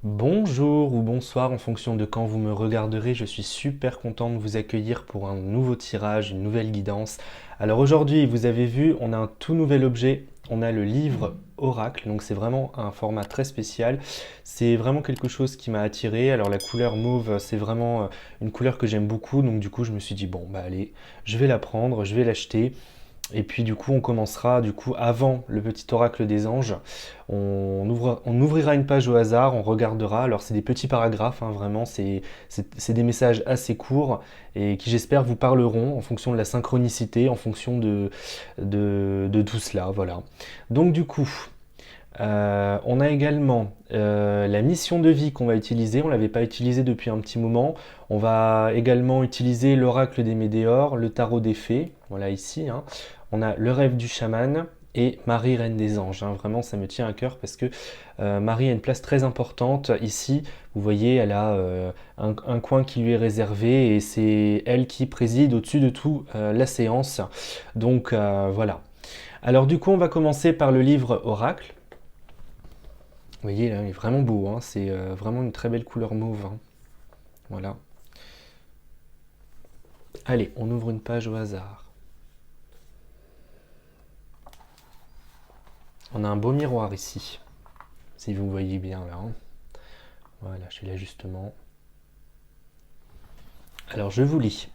Bonjour ou bonsoir en fonction de quand vous me regarderez, je suis super content de vous accueillir pour un nouveau tirage, une nouvelle guidance. Alors aujourd'hui, vous avez vu, on a un tout nouvel objet, on a le livre Oracle, donc c'est vraiment un format très spécial. C'est vraiment quelque chose qui m'a attiré. Alors la couleur mauve, c'est vraiment une couleur que j'aime beaucoup, donc du coup je me suis dit bon bah allez, je vais la prendre, je vais l'acheter. Et puis du coup, on commencera du coup avant le petit oracle des anges. On ouvrira une page au hasard, on regardera. Alors c'est des petits paragraphes, hein, vraiment, c'est des messages assez courts et qui j'espère vous parleront en fonction de la synchronicité, en fonction de tout cela. Voilà. Donc du coup, on a également la mission de vie qu'on va utiliser. On ne l'avait pas utilisé depuis un petit moment. On va également utiliser l'oracle des Médéors, le tarot des fées. Voilà ici, hein. On a le rêve du chaman et Marie, reine des anges, hein. Vraiment, ça me tient à cœur parce que Marie a une place très importante. Ici, vous voyez, elle a un coin qui lui est réservé et c'est elle qui préside au-dessus de tout la séance. Donc voilà. Alors du coup, on va commencer par le livre Oracle. Vous voyez, là, il est vraiment beau, hein. C'est vraiment une très belle couleur mauve, hein. Voilà. Allez, on ouvre une page au hasard. On a un beau miroir ici, si vous voyez bien là, hein. Voilà, je suis l'ajustement. Alors je vous lis.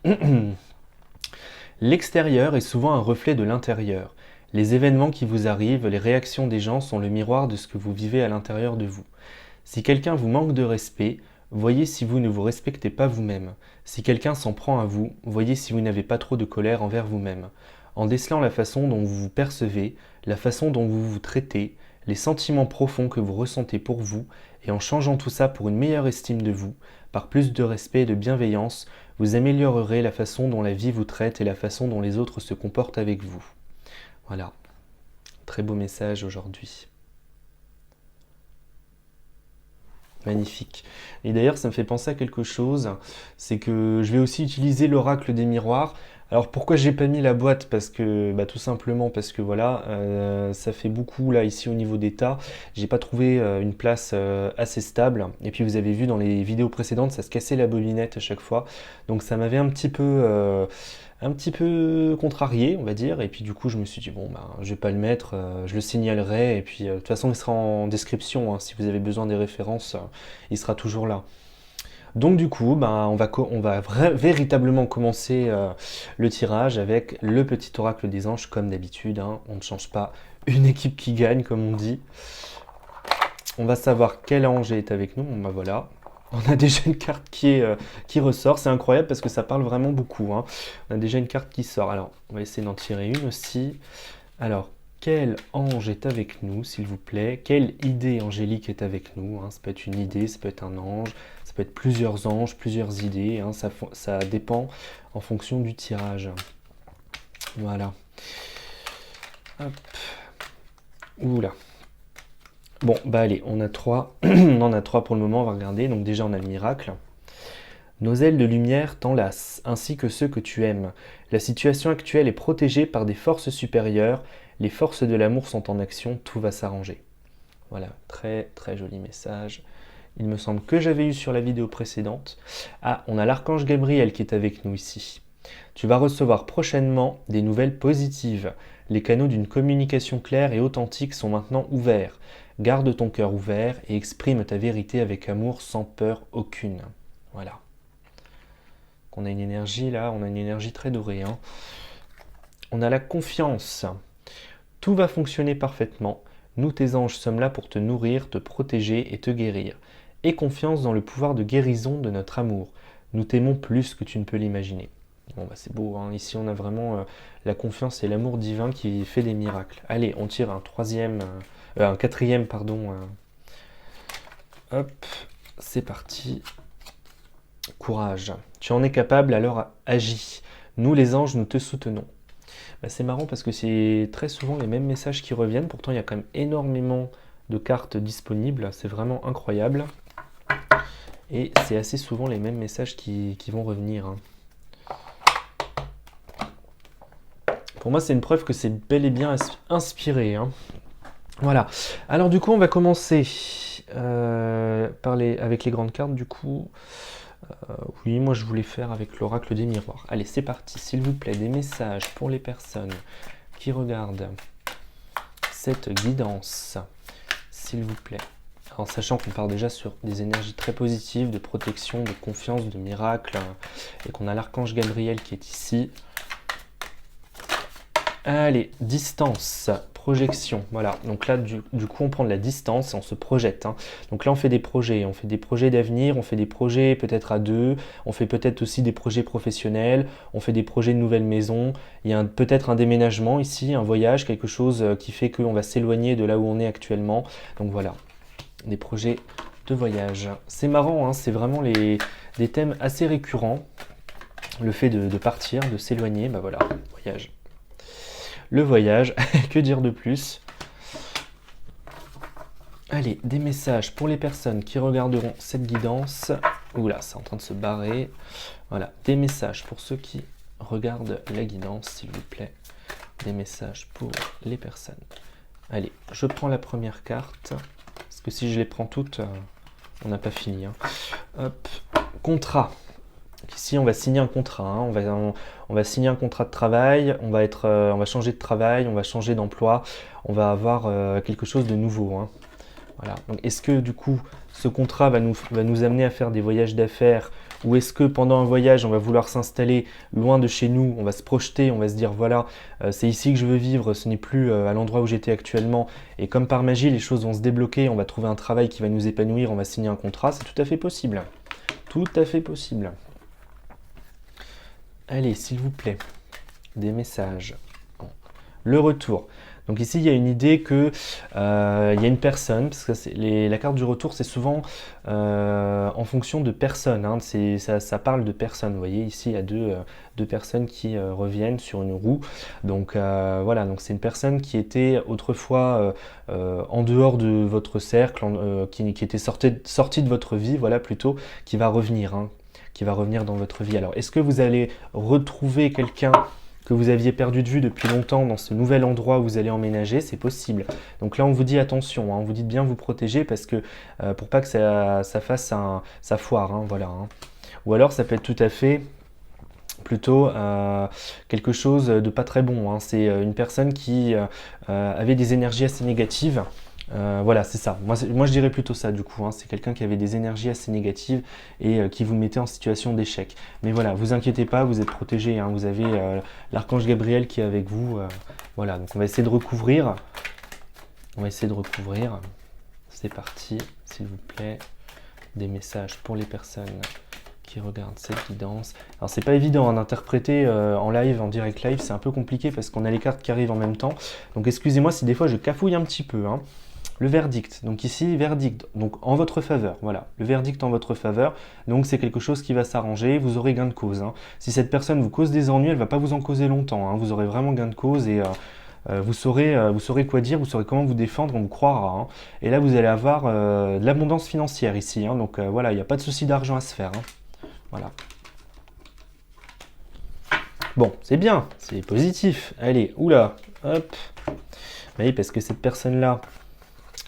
L'extérieur est souvent un reflet de l'intérieur. Les événements qui vous arrivent, les réactions des gens sont le miroir de ce que vous vivez à l'intérieur de vous. Si quelqu'un vous manque de respect, voyez si vous ne vous respectez pas vous-même. Si quelqu'un s'en prend à vous, voyez si vous n'avez pas trop de colère envers vous-même. En décelant la façon dont vous vous percevez, la façon dont vous vous traitez, les sentiments profonds que vous ressentez pour vous, et en changeant tout ça pour une meilleure estime de vous, par plus de respect et de bienveillance, vous améliorerez la façon dont la vie vous traite et la façon dont les autres se comportent avec vous. Voilà, très beau message aujourd'hui. Magnifique. Et d'ailleurs, ça me fait penser à quelque chose, c'est que je vais aussi utiliser l'oracle des miroirs. Alors pourquoi j'ai pas mis la boîte? Parce que bah, tout simplement parce que voilà, ça fait beaucoup là ici au niveau des tas. J'ai pas trouvé une place assez stable. Et puis vous avez vu dans les vidéos précédentes, ça se cassait la bobinette à chaque fois. Donc ça m'avait un petit peu contrarié, on va dire. Et puis du coup, je me suis dit, bon, bah, je vais pas le mettre, je le signalerai. Et puis de toute façon, il sera en description, hein. Si vous avez besoin des références, il sera toujours là. Donc du coup, bah, on va véritablement commencer le tirage avec le petit oracle des anges, comme d'habitude, hein. On ne change pas une équipe qui gagne, comme on dit. On va savoir quel ange est avec nous. Bon, bah voilà. On a déjà une carte qui ressort. C'est incroyable parce que ça parle vraiment beaucoup, hein. On a déjà une carte qui sort. Alors, on va essayer d'en tirer une aussi. Alors, quel ange est avec nous, s'il vous plaît? Quelle idée angélique est avec nous, hein? Ça peut être une idée, ça peut être un ange, ça peut être plusieurs anges, plusieurs idées, hein. Ça dépend en fonction du tirage. Voilà. Hop. Oula. Bon, bah allez, on a trois. On en a trois pour le moment, on va regarder. Donc déjà, on a le miracle. Nos ailes de lumière t'enlacent, ainsi que ceux que tu aimes. La situation actuelle est protégée par des forces supérieures. Les forces de l'amour sont en action, tout va s'arranger. Voilà, très très joli message. Il me semble que j'avais eu sur la vidéo précédente. Ah, on a l'archange Gabriel qui est avec nous ici. Tu vas recevoir prochainement des nouvelles positives. Les canaux d'une communication claire et authentique sont maintenant ouverts. Garde ton cœur ouvert et exprime ta vérité avec amour sans peur aucune. Voilà. On a une énergie là, on a une énergie très dorée, hein. On a la confiance. Tout va fonctionner parfaitement. Nous, tes anges, sommes là pour te nourrir, te protéger et te guérir. Aie confiance dans le pouvoir de guérison de notre amour. Nous t'aimons plus que tu ne peux l'imaginer. Bon, bah c'est beau, hein. Ici, on a vraiment la confiance et l'amour divin qui fait des miracles. Allez, on tire un quatrième, pardon. Hop, c'est parti. Courage. Tu en es capable, alors agis. Nous, les anges, nous te soutenons. Bah, c'est marrant parce que c'est très souvent les mêmes messages qui reviennent. Pourtant, il y a quand même énormément de cartes disponibles. C'est vraiment incroyable. Et c'est assez souvent les mêmes messages qui vont revenir, hein. Pour moi, c'est une preuve que c'est bel et bien inspiré, hein. Voilà. Alors du coup, on va commencer avec les grandes cartes. Du coup, oui, moi je voulais faire avec l'oracle des miroirs. Allez, c'est parti. S'il vous plaît, des messages pour les personnes qui regardent cette guidance. S'il vous plaît. En sachant qu'on part déjà sur des énergies très positives, de protection, de confiance, de miracle, et qu'on a l'archange Gabriel qui est ici. Allez, distance, projection, voilà. Donc là, du coup, on prend de la distance et on se projette. Hein. Donc là, on fait des projets d'avenir, on fait des projets peut-être à deux, on fait peut-être aussi des projets professionnels, on fait des projets de nouvelles maisons. Il y a peut-être un déménagement ici, un voyage, quelque chose qui fait qu'on va s'éloigner de là où on est actuellement. Donc voilà, des projets de voyage. C'est marrant, hein, c'est vraiment des thèmes assez récurrents. Le fait de partir, de s'éloigner, bah voilà, voyage. Le voyage, que dire de plus? Allez, des messages pour les personnes qui regarderont cette guidance. Oula, c'est en train de se barrer. Voilà, des messages pour ceux qui regardent la guidance, s'il vous plaît. Des messages pour les personnes. Allez, je prends la première carte. Parce que si je les prends toutes, on n'a pas fini. Hein. Hop, contrat. Ici, on va signer un contrat. Hein. On va signer un contrat de travail. On va changer de travail. On va changer d'emploi. On va avoir quelque chose de nouveau. Hein. Voilà. Donc, est-ce que du coup, ce contrat va nous amener à faire des voyages d'affaires, ou est-ce que pendant un voyage, on va vouloir s'installer loin de chez nous, on va se projeter, on va se dire voilà, c'est ici que je veux vivre, ce n'est plus à l'endroit où j'étais actuellement, et comme par magie, les choses vont se débloquer, on va trouver un travail qui va nous épanouir, on va signer un contrat, c'est tout à fait possible. Tout à fait possible. Allez, s'il vous plaît, des messages. Le retour. Donc ici, il y a une idée que il y a une personne, parce que la carte du retour, c'est souvent en fonction de personnes. Hein, ça parle de personnes. Vous voyez, ici, il y a deux personnes qui reviennent sur une roue. Donc voilà, donc c'est une personne qui était autrefois en dehors de votre cercle, qui était sortie de votre vie, voilà, plutôt, qui va revenir. Hein, qui va revenir dans votre vie. Alors, est-ce que vous allez retrouver quelqu'un que vous aviez perdu de vue depuis longtemps dans ce nouvel endroit où vous allez emménager? C'est possible. Donc là, on vous dit attention, hein, on vous dit de bien vous protéger parce que pour pas que ça fasse ça foire, hein, voilà. Hein. Ou alors, ça peut être tout à fait plutôt quelque chose de pas très bon. Hein. C'est une personne qui avait des énergies assez négatives. Voilà, c'est ça. Moi, je dirais plutôt ça, du coup. Hein. C'est quelqu'un qui avait des énergies assez négatives et qui vous mettait en situation d'échec. Mais voilà, vous inquiétez pas, vous êtes protégé. Hein. Vous avez l'archange Gabriel qui est avec vous. Voilà, donc on va essayer de recouvrir. On va essayer de recouvrir. C'est parti, s'il vous plaît. Des messages pour les personnes qui regardent cette guidance. Alors, c'est pas évident hein, d'interpréter en live, en direct live. C'est un peu compliqué parce qu'on a les cartes qui arrivent en même temps. Donc, excusez-moi si des fois je cafouille un petit peu. Hein. Le verdict, donc ici, verdict, donc en votre faveur, voilà, le verdict en votre faveur, donc c'est quelque chose qui va s'arranger, vous aurez gain de cause. Hein. Si cette personne vous cause des ennuis, elle ne va pas vous en causer longtemps, hein. Vous aurez vraiment gain de cause et vous saurez quoi dire, vous saurez comment vous défendre, on vous croira. Hein. Et là, vous allez avoir de l'abondance financière ici, hein. Donc voilà, il n'y a pas de souci d'argent à se faire. Hein. Voilà. Bon, c'est bien, c'est positif. Allez, oula, hop. Oui, parce que cette personne-là,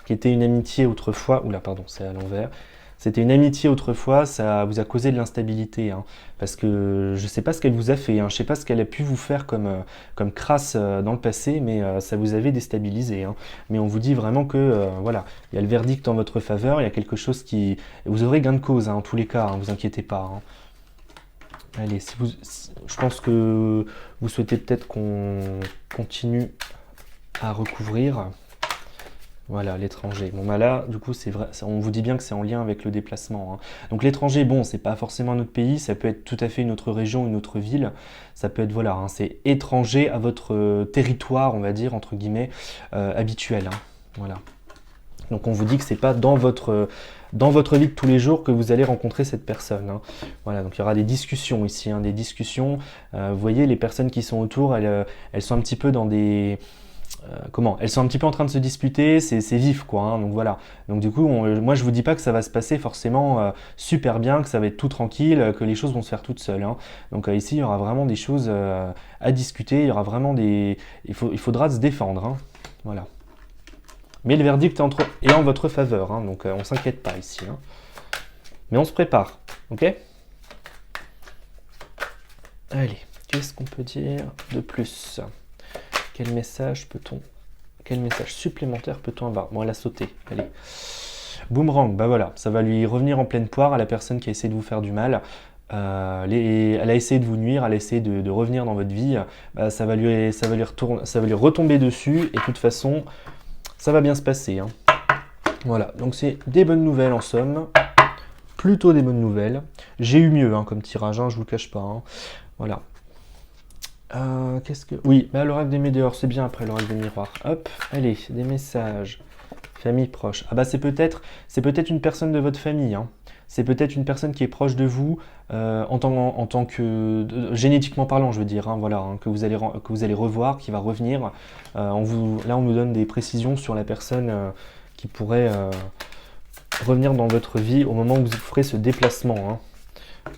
qui était une amitié autrefois, oula pardon, c'est à l'envers, c'était une amitié autrefois, ça vous a causé de l'instabilité, hein, parce que je ne sais pas ce qu'elle vous a fait, hein, je ne sais pas ce qu'elle a pu vous faire comme crasse dans le passé, mais ça vous avait déstabilisé. Hein. Mais on vous dit vraiment que voilà, il y a le verdict en votre faveur, il y a quelque chose qui... Vous aurez gain de cause, hein, en tous les cas, hein, vous inquiétez pas. Hein. Allez, je pense que vous souhaitez peut-être qu'on continue à recouvrir. Voilà, l'étranger. Bon, bah là, du coup, c'est vrai, on vous dit bien que c'est en lien avec le déplacement. Hein. Donc, l'étranger, bon, c'est pas forcément un autre pays, ça peut être tout à fait une autre région, une autre ville. Ça peut être, voilà, hein, c'est étranger à votre territoire, on va dire, entre guillemets, habituel. Hein. Voilà. Donc, on vous dit que c'est pas dans votre vie de tous les jours que vous allez rencontrer cette personne. Hein. Voilà, donc il y aura des discussions ici, hein, des discussions. Vous voyez, les personnes qui sont autour, elles sont un petit peu dans des... elles sont un petit peu en train de se disputer, c'est vif quoi, hein, donc voilà. Donc du coup, moi je vous dis pas que ça va se passer forcément super bien, que ça va être tout tranquille, que les choses vont se faire toutes seules. Hein. Donc ici, il y aura vraiment des choses à discuter, il y aura vraiment des... Il faudra se défendre, hein. Voilà. Mais le verdict est en votre faveur, hein, donc on ne s'inquiète pas ici. Hein. Mais on se prépare, ok? Allez, qu'est-ce qu'on peut dire de plus? Quel message supplémentaire peut-on avoir? Bon, elle a sauté, allez. Boomerang, bah voilà, ça va lui revenir en pleine poire à la personne qui a essayé de vous faire du mal. Elle a essayé de vous nuire, elle a essayé de revenir dans votre vie. Ça va lui retomber dessus et de toute façon, ça va bien se passer. Hein. Voilà, donc c'est des bonnes nouvelles en somme. Plutôt des bonnes nouvelles. J'ai eu mieux hein, comme tirage, hein, je vous le cache pas. Hein. Voilà. Oui, bah, l'oracle des météores, c'est bien après l'oracle des miroirs. Hop, allez, des messages. Famille proche. Ah bah c'est peut-être une personne de votre famille. Hein. C'est peut-être une personne qui est proche de vous en tant que génétiquement parlant, je veux dire. Hein, voilà, hein, que vous allez revoir, qui va revenir. Là, on nous donne des précisions sur la personne qui pourrait revenir dans votre vie au moment où vous ferez ce déplacement. Hein.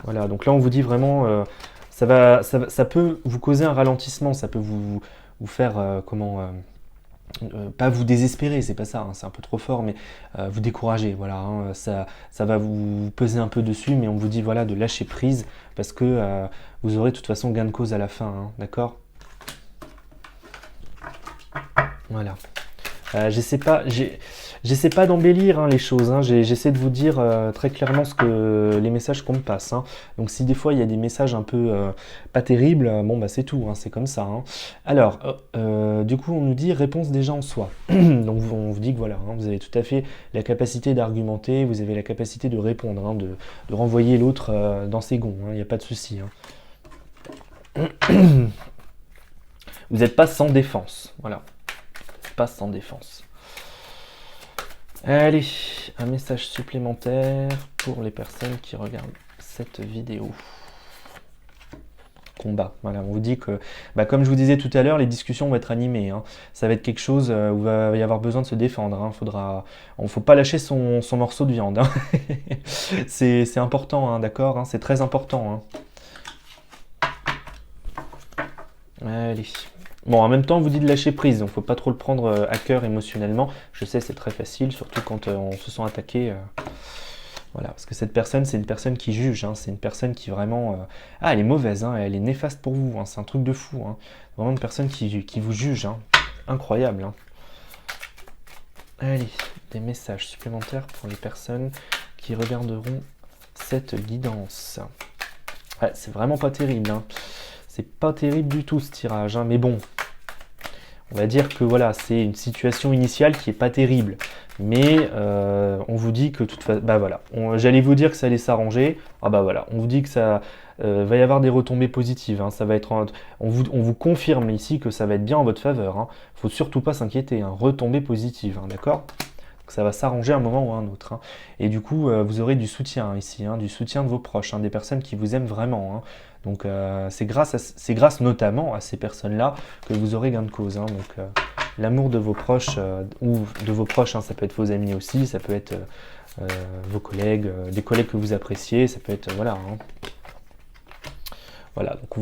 Voilà, donc là, on vous dit vraiment, ça peut vous causer un ralentissement, ça peut vous faire pas vous désespérer, c'est pas ça, hein, c'est un peu trop fort, mais vous décourager, voilà, hein, ça va vous peser un peu dessus, mais on vous dit voilà de lâcher prise parce que vous aurez de toute façon gain de cause à la fin, hein, d'accord? Voilà. J'essaie pas d'embellir hein, les choses, hein. J'essaie de vous dire très clairement les messages qu'on me passe. Hein. Donc si des fois il y a des messages un peu pas terribles, bon bah c'est tout, hein, c'est comme ça. Hein. Alors, du coup on nous dit réponse déjà en soi. Donc on vous dit que voilà, hein, vous avez tout à fait la capacité d'argumenter, vous avez la capacité de répondre, hein, de renvoyer l'autre dans ses gonds, il n'y a pas de souci. Hein. Vous n'êtes pas sans défense, voilà. Pas sans défense. Allez, un message supplémentaire pour les personnes qui regardent cette vidéo. Combat. Voilà, on vous dit que, comme je vous disais tout à l'heure, les discussions vont être animées. Hein. Ça va être quelque chose où il va y avoir besoin de se défendre. Hein. Faut pas lâcher son morceau de viande. Hein. C'est important, hein, d'accord, hein, c'est très important. Hein. Allez. Bon, en même temps, on vous dit de lâcher prise, donc faut pas trop le prendre à cœur émotionnellement. Je sais, c'est très facile, surtout quand on se sent attaqué. Voilà, parce que cette personne, c'est une personne qui juge, hein, c'est une personne qui vraiment... elle est mauvaise, hein, elle est néfaste pour vous, hein, c'est un truc de fou. Hein. Vraiment une personne qui vous juge, hein. Incroyable. Hein. Allez, des messages supplémentaires pour les personnes qui regarderont cette guidance. Ouais, c'est vraiment pas terrible, hein. C'est pas terrible du tout ce tirage, hein, mais bon... On va dire que voilà, c'est une situation initiale qui est pas terrible. Mais on vous dit que toute façon, voilà, j'allais vous dire que ça allait s'arranger. Ah bah voilà, on vous dit que ça va y avoir des retombées positives. Hein, ça va être, on vous confirme ici que ça va être bien en votre faveur. Hein. Faut surtout pas s'inquiéter. Hein, retombées positives, hein, d'accord? Ça va s'arranger à un moment ou à un autre. Hein. Et du coup, vous aurez du soutien ici, hein, du soutien de vos proches, hein, des personnes qui vous aiment vraiment. Hein. Donc c'est grâce notamment à ces personnes-là que vous aurez gain de cause. Hein. Donc l'amour de vos proches, ou de vos proches, hein, ça peut être vos amis aussi, ça peut être vos collègues, des collègues que vous appréciez, ça peut être... voilà. Hein. Voilà, donc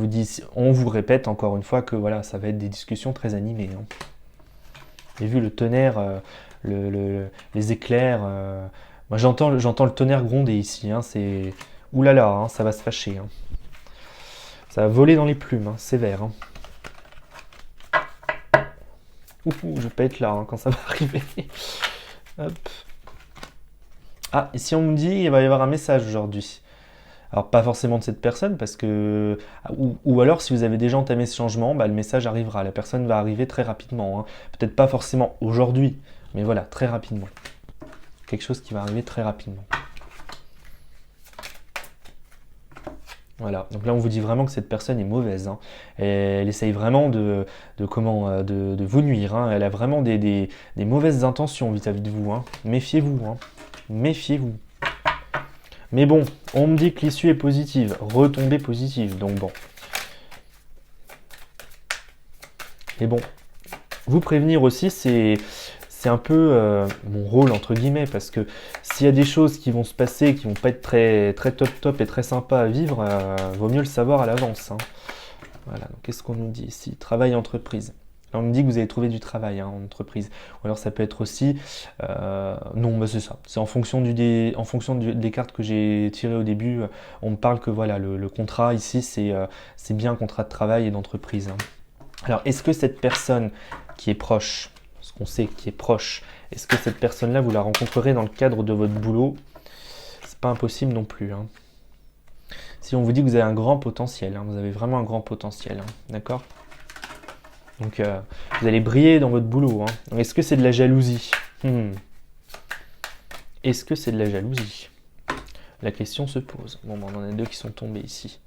on vous répète encore une fois que voilà, ça va être des discussions très animées. Hein. Et vu le tonnerre, les éclairs, moi j'entends le tonnerre gronder ici. Hein, c'est... Oulala, hein, ça va se fâcher. Hein. Ça va voler dans les plumes, hein, sévère. Hein. Je vais pas être là hein, quand ça va arriver. Hop. Ah, ici on me dit qu'il va y avoir un message aujourd'hui. Alors pas forcément de cette personne, parce que... Ou alors si vous avez déjà entamé ce changement, le message arrivera. La personne va arriver très rapidement. Hein. Peut-être pas forcément aujourd'hui, mais voilà, très rapidement. Quelque chose qui va arriver très rapidement. Voilà, donc là on vous dit vraiment que cette personne est mauvaise. Hein. Elle essaye vraiment de vous nuire. Hein. Elle a vraiment des mauvaises intentions vis-à-vis de vous. Hein. Méfiez-vous. Hein. Méfiez-vous. Mais bon, on me dit que l'issue est positive, retombée positive, donc bon. Et bon, vous prévenir aussi, c'est un peu mon rôle entre guillemets, parce que s'il y a des choses qui vont se passer, qui vont pas être très, très top et très sympa à vivre, vaut mieux le savoir à l'avance. Hein. Voilà, donc qu'est-ce qu'on nous dit ici? Travail entreprise. Là, on me dit que vous avez trouvé du travail en entreprise. Ou alors ça peut être aussi... non, bah c'est ça. C'est en fonction, des cartes que j'ai tirées au début. On me parle que voilà, le contrat ici, c'est bien un contrat de travail et d'entreprise. Alors, est-ce que cette personne qui est proche, ce qu'on sait qui est proche, est-ce que cette personne-là, vous la rencontrerez dans le cadre de votre boulot? C'est pas impossible non plus. Si on vous dit que vous avez un grand potentiel, vous avez vraiment un grand potentiel, d'accord? Donc, vous allez briller dans votre boulot. Est-ce que c'est de la jalousie? Est-ce que c'est de la jalousie? La question se pose. Bon, on en a deux qui sont tombés ici.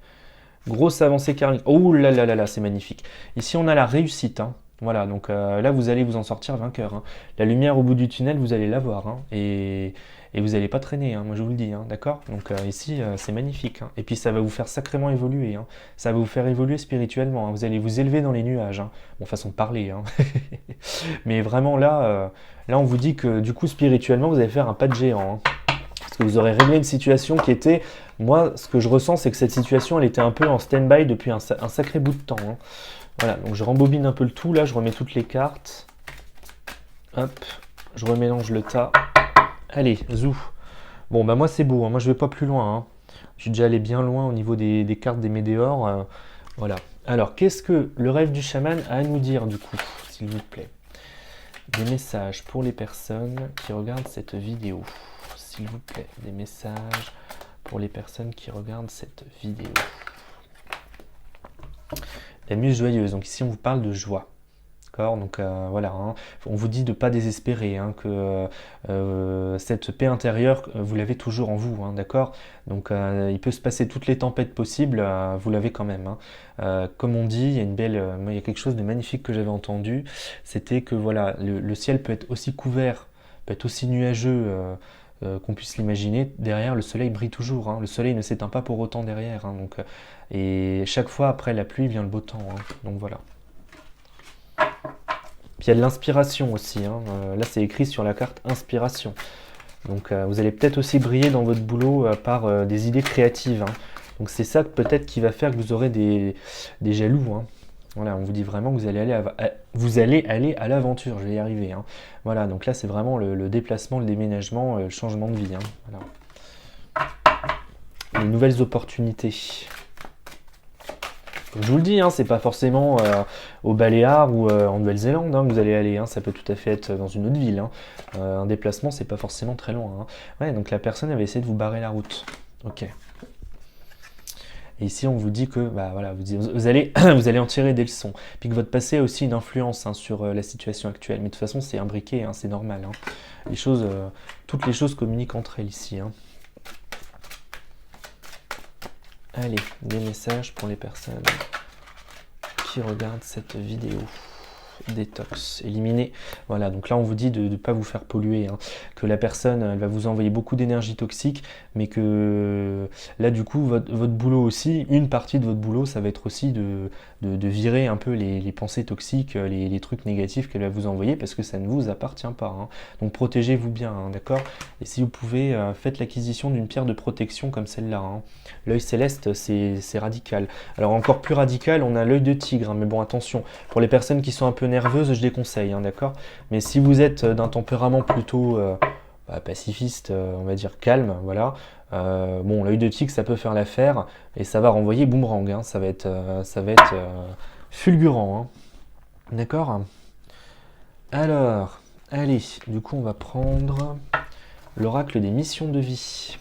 Grosse avancée karmique. Oh là là là là, c'est magnifique. Ici, on a la réussite. Voilà, donc là, vous allez vous en sortir vainqueur. La lumière au bout du tunnel, vous allez la voir. Et vous n'allez pas traîner, moi je vous le dis, d'accord? Donc ici, c'est magnifique. Et puis ça va vous faire sacrément évoluer. Ça va vous faire évoluer spirituellement. Vous allez vous élever dans les nuages. Bon, façon de parler. Mais vraiment, là, on vous dit que du coup, spirituellement, vous allez faire un pas de géant. Parce que vous aurez réglé une situation qui était... Moi, ce que je ressens, c'est que cette situation, elle était un peu en stand-by depuis un sacré bout de temps. Voilà, donc je rembobine un peu le tout. Là, je remets toutes les cartes. Hop, je remélange le tas. Allez, zou. Bon, bah moi, c'est beau. Moi, je vais pas plus loin. Je suis déjà allé bien loin au niveau des cartes des météores. Voilà. Alors, qu'est-ce que le rêve du chaman a à nous dire, du coup, s'il vous plaît? Des messages pour les personnes qui regardent cette vidéo. S'il vous plaît, des messages pour les personnes qui regardent cette vidéo. La muse joyeuse, donc ici on vous parle de joie. D'accord, donc voilà, on vous dit de ne pas désespérer, que cette paix intérieure, vous l'avez toujours en vous, d'accord? Donc il peut se passer toutes les tempêtes possibles, vous l'avez quand même. Comme on dit, il y a il y a quelque chose de magnifique que j'avais entendu, c'était que voilà, le ciel peut être aussi couvert, peut être aussi nuageux, qu'on puisse l'imaginer. Derrière, le soleil brille toujours. Le soleil ne s'éteint pas pour autant derrière. Et chaque fois, après la pluie, vient le beau temps. Donc voilà. Puis il y a de l'inspiration aussi. Là, c'est écrit sur la carte inspiration. Donc vous allez peut-être aussi briller dans votre boulot par des idées créatives. Donc c'est ça peut-être qui va faire que vous aurez des jaloux. Voilà, on vous dit vraiment que vous allez aller à l'aventure, je vais y arriver. Voilà, donc là c'est vraiment le déplacement, le déménagement, le changement de vie. Voilà. Les nouvelles opportunités. Comme je vous le dis, c'est pas forcément aux Baléares ou en Nouvelle-Zélande que vous allez aller. Ça peut tout à fait être dans une autre ville. Un déplacement, c'est pas forcément très loin. Ouais, donc la personne elle va essayer de vous barrer la route. Ok. Et ici, on vous dit que voilà, vous allez en tirer des leçons. Puis que votre passé a aussi une influence sur la situation actuelle. Mais de toute façon, c'est imbriqué, c'est normal. Toutes les choses communiquent entre elles ici. Allez, des messages pour les personnes qui regardent cette vidéo. Détox, éliminer. Voilà, donc là on vous dit de ne pas vous faire polluer, que la personne elle va vous envoyer beaucoup d'énergie toxique, mais que là du coup votre boulot aussi, une partie de votre boulot, ça va être aussi de virer un peu les pensées toxiques, les trucs négatifs qu'elle va vous envoyer, parce que ça ne vous appartient pas. Donc protégez-vous bien, d'accord? Et si vous pouvez, faites l'acquisition d'une pierre de protection comme celle-là. L'œil céleste, c'est radical. Alors encore plus radical, on a l'œil de tigre, mais bon attention, pour les personnes qui sont un peu nerveuse, je déconseille, d'accord? Mais si vous êtes d'un tempérament plutôt pacifiste, on va dire calme, voilà, bon, l'œil de tigre, ça peut faire l'affaire et ça va renvoyer boomerang, ça va être fulgurant, d'accord? Alors, allez, du coup, on va prendre l'oracle des missions de vie.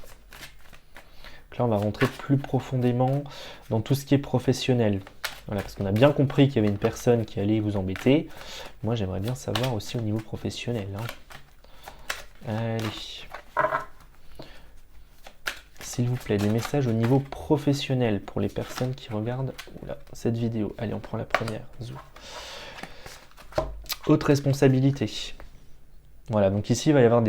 Donc là, on va rentrer plus profondément dans tout ce qui est professionnel. Voilà, parce qu'on a bien compris qu'il y avait une personne qui allait vous embêter. Moi, j'aimerais bien savoir aussi au niveau professionnel. Allez. S'il vous plaît, des messages au niveau professionnel pour les personnes qui regardent cette vidéo. Allez, on prend la première. Zou. Haute responsabilité. Voilà, donc ici, il va y avoir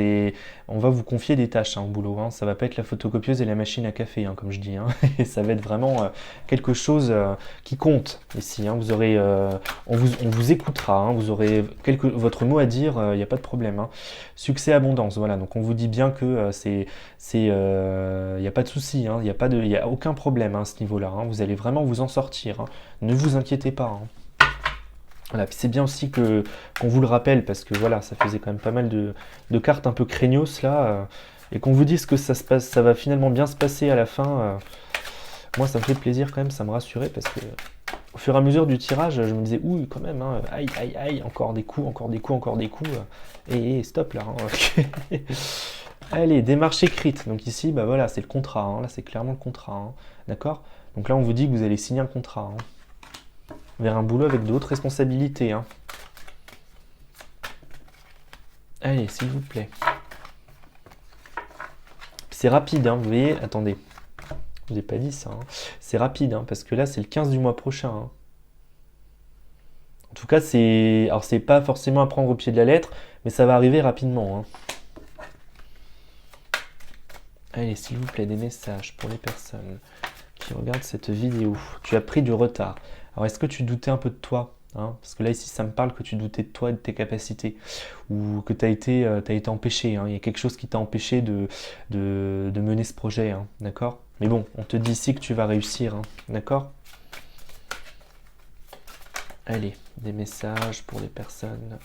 on va vous confier des tâches au boulot. Ça va pas être la photocopieuse et la machine à café, comme je dis. Et ça va être vraiment quelque chose qui compte ici. Vous aurez, on vous écoutera. Vous aurez votre mot à dire. Il n'y a pas de problème. Succès, abondance. Voilà, donc on vous dit bien que il n'y a pas de souci. Il y a aucun problème à ce niveau-là. Vous allez vraiment vous en sortir. Ne vous inquiétez pas. Voilà, puis c'est bien aussi que qu'on vous le rappelle, parce que voilà, ça faisait quand même pas mal de cartes un peu craignos là, et qu'on vous dise que ça se passe, ça va finalement bien se passer à la fin. Moi, ça me fait plaisir quand même, ça me rassurait, parce que au fur et à mesure du tirage, je me disais, ouh, quand même, hein, aïe, aïe, aïe, encore des coups, encore des coups, encore des coups. Et stop là. Hein. Allez, démarche écrite. Donc ici, bah voilà, c'est le contrat. Hein. Là, c'est clairement le contrat. Hein. D'accord? Donc là, on vous dit que vous allez signer un contrat. Hein. Vers un boulot avec d'autres responsabilités. Hein. Allez, s'il vous plaît. C'est rapide, hein, vous voyez. Attendez, je vous ai pas dit ça. Hein. C'est rapide, hein, parce que là, c'est le 15 du mois prochain. Hein. En tout cas, c'est. Alors, c'est pas forcément à prendre au pied de la lettre, mais ça va arriver rapidement. Hein. Allez, s'il vous plaît, des messages pour les personnes qui regardent cette vidéo. Tu as pris du retard. Alors, est-ce que tu doutais un peu de toi? Hein, parce que là, ici, ça me parle que tu doutais de toi et de tes capacités. Ou que tu as été empêché. Hein. Il y a quelque chose qui t'a empêché de mener ce projet. Hein, d'accord? Mais bon, on te dit ici que tu vas réussir. Hein, d'accord? Allez, des messages pour les personnes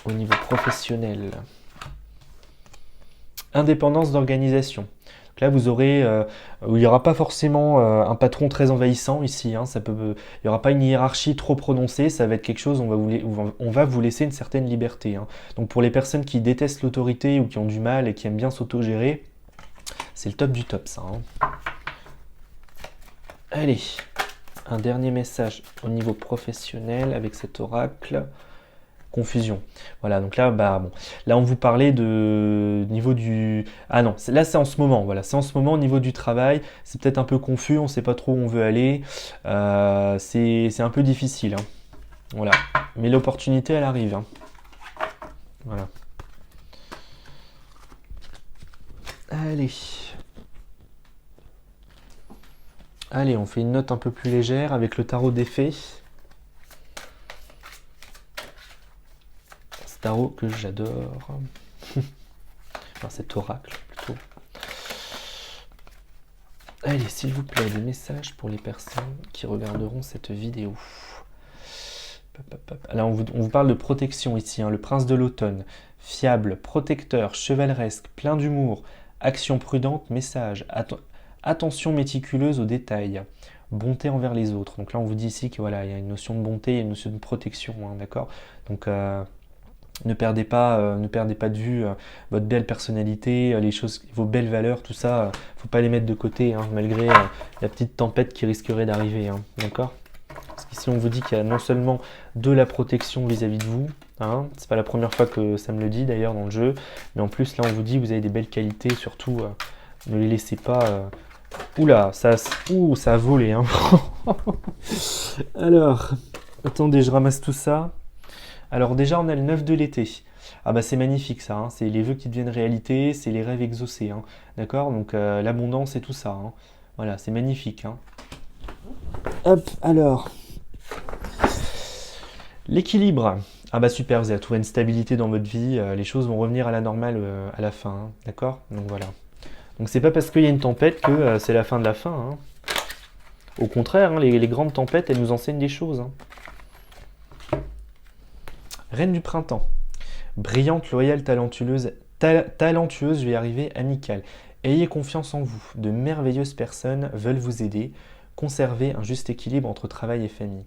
au niveau professionnel. Indépendance d'organisation. Là, vous aurez, il n'y aura pas forcément un patron très envahissant ici. Hein, il n'y aura pas une hiérarchie trop prononcée. Ça va être quelque chose, on va vous laisser une certaine liberté. Hein. Donc pour les personnes qui détestent l'autorité ou qui ont du mal et qui aiment bien s'autogérer, c'est le top du top, ça. Hein. Allez, un dernier message au niveau professionnel avec cet oracle. Confusion. Voilà, donc là, bah bon, là on vous parlait de niveau du. Ah non, là c'est en ce moment. Voilà, c'est en ce moment au niveau du travail. C'est peut-être un peu confus, on ne sait pas trop où on veut aller. C'est un peu difficile. Hein. Voilà, mais l'opportunité elle arrive. Hein. Voilà. Allez. Allez, on fait une note un peu plus légère avec le tarot des fées. Tarot que j'adore. Enfin, cet oracle plutôt. Allez, s'il vous plaît, des messages pour les personnes qui regarderont cette vidéo. Là, on vous parle de protection ici. Hein, le prince de l'automne. Fiable, protecteur, chevaleresque, plein d'humour, action prudente, message. Attention méticuleuse aux détails. Bonté envers les autres. Donc là, on vous dit ici que voilà, il y a une notion de bonté et une notion de protection. Hein, d'accord? Donc ne perdez pas de vue votre belle personnalité, les choses, vos belles valeurs, tout ça. Faut pas les mettre de côté, hein, malgré la petite tempête qui risquerait d'arriver. Hein, d'accord? Parce qu'ici, on vous dit qu'il y a non seulement de la protection vis-à-vis de vous. Hein, c'est pas la première fois que ça me le dit d'ailleurs dans le jeu. Mais en plus, là, on vous dit que vous avez des belles qualités. Surtout, ne les laissez pas. Oula, ça a volé. Hein. Alors, attendez, je ramasse tout ça. Alors déjà, on a le 9 de l'été. Ah bah c'est magnifique ça, hein. C'est les vœux qui deviennent réalité, c'est les rêves exaucés. Hein. D'accord? Donc l'abondance et tout ça. Hein. Voilà, c'est magnifique. Hein. Hop, alors. L'équilibre. Ah bah super, vous allez trouver une stabilité dans votre vie, les choses vont revenir à la normale à la fin. Hein. D'accord? Donc voilà. Donc c'est pas parce qu'il y a une tempête que c'est la fin de la fin. Hein. Au contraire, hein, les grandes tempêtes, elles nous enseignent des choses. Hein. Reine du printemps. Brillante, loyale, talentueuse, je vais y arriver, amicale. Ayez confiance en vous. De merveilleuses personnes veulent vous aider. Conservez un juste équilibre entre travail et famille.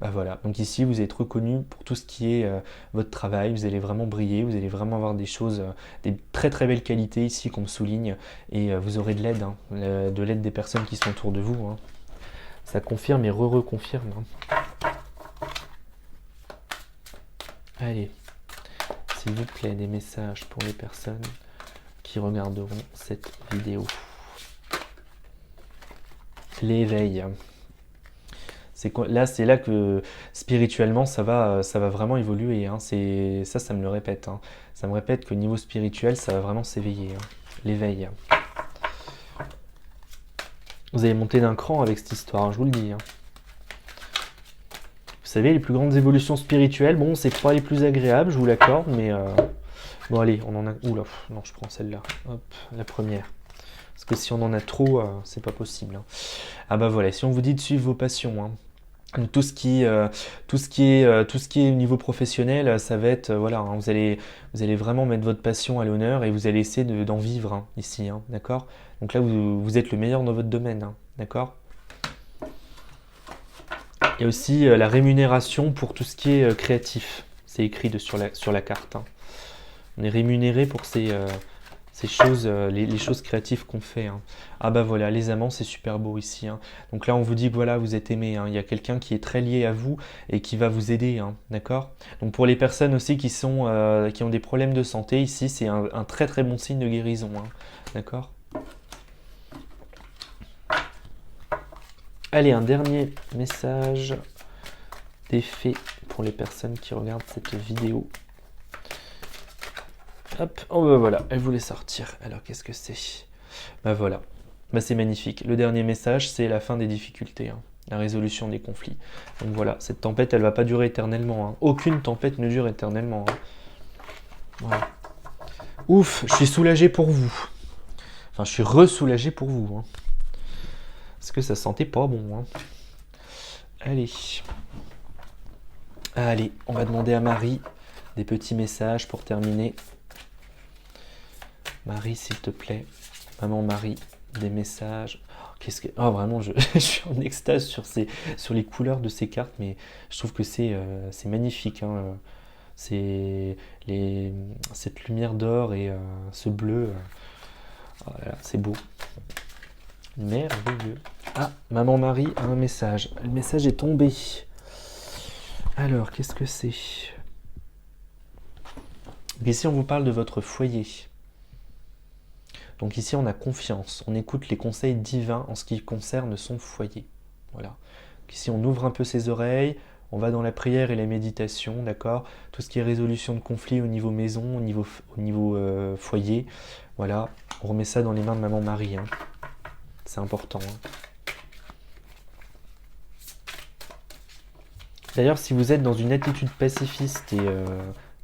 Bah voilà, donc ici vous êtes reconnu pour tout ce qui est votre travail, vous allez vraiment briller, vous allez vraiment avoir des choses, des très très belles qualités ici qu'on me souligne, et vous aurez de l'aide, hein, de l'aide des personnes qui sont autour de vous. Hein. Ça confirme et re-reconfirme. Hein. Allez, s'il vous plaît, des messages pour les personnes qui regarderont cette vidéo. L'éveil. C'est là que spirituellement ça va vraiment évoluer. Hein. Ça me le répète. Hein. Ça me répète que niveau spirituel, ça va vraiment s'éveiller. Hein. L'éveil. Vous allez monter d'un cran avec cette histoire, hein, je vous le dis. Hein. Vous savez, les plus grandes évolutions spirituelles, bon, c'est pas les plus agréables, je vous l'accorde, mais bon, allez, on en a. Oula, non, je prends celle-là. Hop, la première. Parce que si on en a trop, c'est pas possible. Hein. Ah bah voilà, si on vous dit de suivre vos passions, hein. Donc, tout ce qui est au niveau professionnel, ça va être, voilà, hein, vous allez vraiment mettre votre passion à l'honneur et vous allez essayer d'en vivre hein, ici, hein, d'accord? Donc là, vous êtes le meilleur dans votre domaine, hein, d'accord? Il y a aussi la rémunération pour tout ce qui est créatif. C'est écrit sur la carte, hein. On est rémunéré pour ces choses, les choses créatives qu'on fait, hein. Ah bah voilà, les amants, c'est super beau ici, hein. Donc là, on vous dit que voilà, vous êtes aimé, hein. Il y a quelqu'un qui est très lié à vous et qui va vous aider, hein. D'accord? Donc pour les personnes aussi qui ont des problèmes de santé, ici, c'est un très très bon signe de guérison, hein. D'accord? Allez, un dernier message d'effet pour les personnes qui regardent cette vidéo. Hop, oh bah voilà, elle voulait sortir. Alors qu'est-ce que c'est? Bah voilà, bah c'est magnifique. Le dernier message, c'est la fin des difficultés, hein, la résolution des conflits. Donc voilà, cette tempête, elle va pas durer éternellement, hein. Aucune tempête ne dure éternellement, hein. Voilà. Ouf, je suis soulagé pour vous. Enfin, je suis re-soulagé pour vous, hein. Parce que ça sentait pas bon, hein. Allez. Allez, on va demander à Marie des petits messages pour terminer. Marie, s'il te plaît. Maman Marie, des messages. Oh, vraiment, je suis en extase sur les couleurs de ces cartes, mais je trouve que c'est magnifique, hein. C'est cette lumière d'or et ce bleu. Oh là là, c'est beau. Merveilleux. Ah, Maman Marie a un message. Le message est tombé. Alors, qu'est-ce que c'est? Ici, on vous parle de votre foyer. Donc ici, on a confiance. On écoute les conseils divins en ce qui concerne son foyer. Voilà. Donc ici, on ouvre un peu ses oreilles. On va dans la prière et la méditation, d'accord? Tout ce qui est résolution de conflits au niveau maison, au niveau foyer. Voilà. On remet ça dans les mains de Maman Marie, hein. C'est important, hein. D'ailleurs, si vous êtes dans une attitude pacifiste et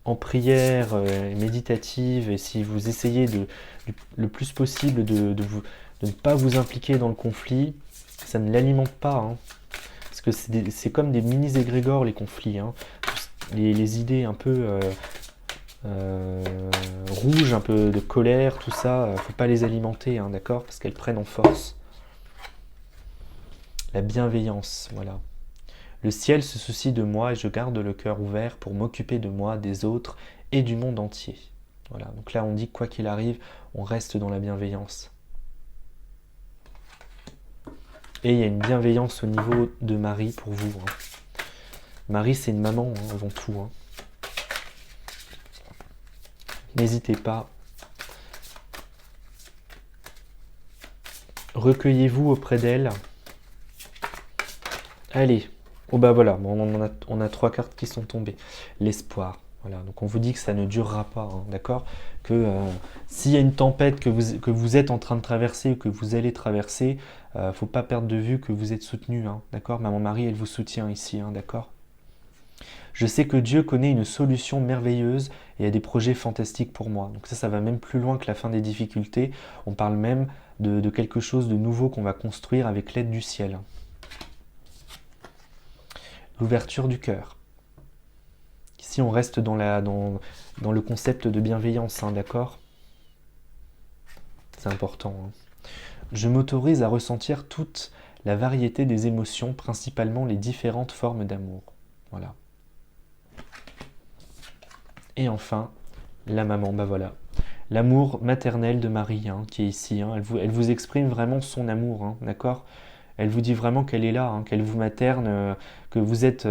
en prière méditative, et si vous essayez le plus possible de ne pas vous impliquer dans le conflit, ça ne l'alimente pas, hein. Parce que c'est comme des mini-égrégores, les conflits, hein. Les idées un peu rouges, un peu de colère, tout ça, faut pas les alimenter, hein, d'accord? Parce qu'elles prennent en force. La bienveillance, voilà. Le ciel se soucie de moi et je garde le cœur ouvert pour m'occuper de moi, des autres et du monde entier. Voilà, donc là on dit quoi qu'il arrive, on reste dans la bienveillance. Et il y a une bienveillance au niveau de Marie pour vous, hein. Marie, c'est une maman, hein, avant tout, hein. N'hésitez pas. Recueillez-vous auprès d'elle. Allez. Oh bah voilà, on a 3 cartes qui sont tombées. L'espoir. Voilà, donc on vous dit que ça ne durera pas, hein, d'accord? Que s'il y a une tempête que vous êtes en train de traverser ou que vous allez traverser, faut pas perdre de vue que vous êtes soutenu, hein, d'accord? Maman Marie, elle vous soutient ici, hein, d'accord? Je sais que Dieu connaît une solution merveilleuse et a des projets fantastiques pour moi. Donc ça va même plus loin que la fin des difficultés. On parle même de quelque chose de nouveau qu'on va construire avec l'aide du ciel. L'ouverture du cœur. Ici, on reste dans le concept de bienveillance, hein, d'accord? C'est important, hein. Je m'autorise à ressentir toute la variété des émotions, principalement les différentes formes d'amour. Voilà. Et enfin, la maman, bah voilà. L'amour maternel de Marie, hein, qui est ici, hein. Elle vous exprime vraiment son amour, hein, d'accord? Elle vous dit vraiment qu'elle est là, hein, qu'elle vous materne, que vous êtes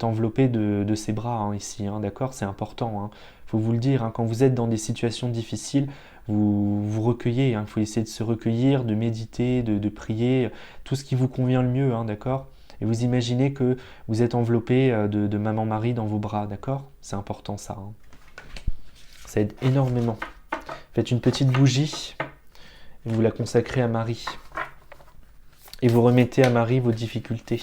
enveloppé de ses bras, hein, ici, hein, d'accord? C'est important, hein. Faut vous le dire, hein, quand vous êtes dans des situations difficiles, vous vous recueillez, hein. Il faut essayer de se recueillir, de méditer, de prier, tout ce qui vous convient le mieux, hein, d'accord? Et vous imaginez que vous êtes enveloppé de Maman Marie dans vos bras, d'accord? C'est important ça, hein. Ça aide énormément. Faites une petite bougie et vous la consacrez à Marie. Et vous remettez à Marie vos difficultés.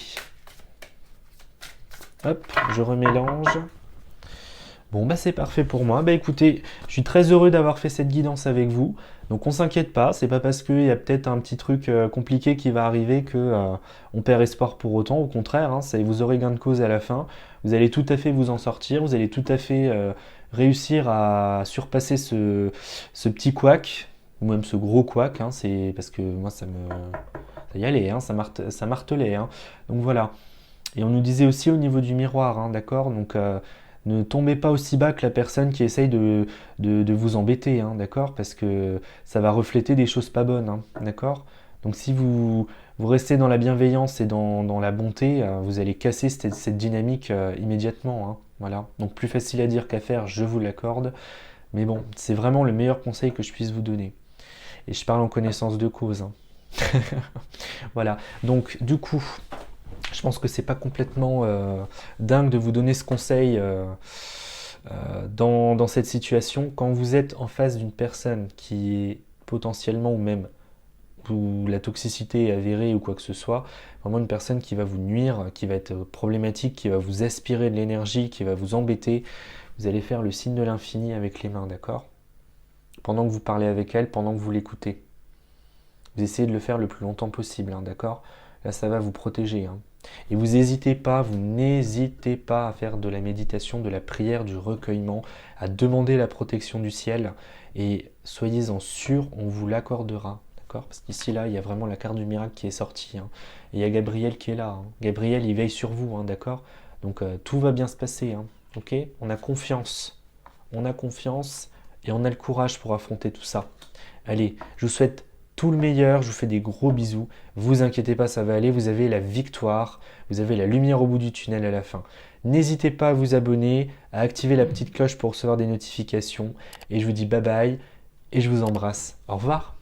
Hop, je remélange. Bon, bah c'est parfait pour moi. Bah écoutez, je suis très heureux d'avoir fait cette guidance avec vous. Donc on s'inquiète pas, c'est pas parce qu'il y a peut-être un petit truc compliqué qui va arriver que on perd espoir pour autant. Au contraire, hein, vous aurez gain de cause à la fin. Vous allez tout à fait vous en sortir, vous allez tout à fait réussir à surpasser ce petit couac, ou même ce gros couac, hein, c'est parce que moi ça y allait, hein, ça martelait, hein. Donc voilà. Et on nous disait aussi au niveau du miroir, hein, d'accord? Donc ne tombez pas aussi bas que la personne qui essaye de vous embêter, hein, d'accord? Parce que ça va refléter des choses pas bonnes, hein, d'accord? Donc si vous restez dans la bienveillance et dans la bonté, vous allez casser cette dynamique immédiatement, hein, voilà. Donc plus facile à dire qu'à faire, je vous l'accorde. Mais bon, c'est vraiment le meilleur conseil que je puisse vous donner. Et je parle en connaissance de cause, hein. Voilà. Donc du coup, je pense que c'est pas complètement dingue de vous donner ce conseil dans cette situation. Quand vous êtes en face d'une personne qui est potentiellement ou même où la toxicité est avérée ou quoi que ce soit, vraiment une personne qui va vous nuire, qui va être problématique, qui va vous aspirer de l'énergie, qui va vous embêter, vous allez faire le signe de l'infini avec les mains, d'accord? Pendant que vous parlez avec elle, pendant que vous l'écoutez. Vous essayez de le faire le plus longtemps possible, hein, d'accord? Là, ça va vous protéger, hein. Et vous n'hésitez pas à faire de la méditation, de la prière, du recueillement, à demander la protection du ciel. Et soyez-en sûrs, on vous l'accordera, d'accord? Parce qu'ici, là, il y a vraiment la carte du miracle qui est sortie, hein. Et il y a Gabriel qui est là, hein. Gabriel, il veille sur vous, hein, d'accord? Donc, tout va bien se passer, hein, ok? On a confiance. On a confiance et on a le courage pour affronter tout ça. Allez, je vous souhaite tout le meilleur, je vous fais des gros bisous. Vous inquiétez pas, ça va aller, vous avez la victoire, vous avez la lumière au bout du tunnel à la fin. N'hésitez pas à vous abonner, à activer la petite cloche pour recevoir des notifications. Et je vous dis bye bye et je vous embrasse. Au revoir.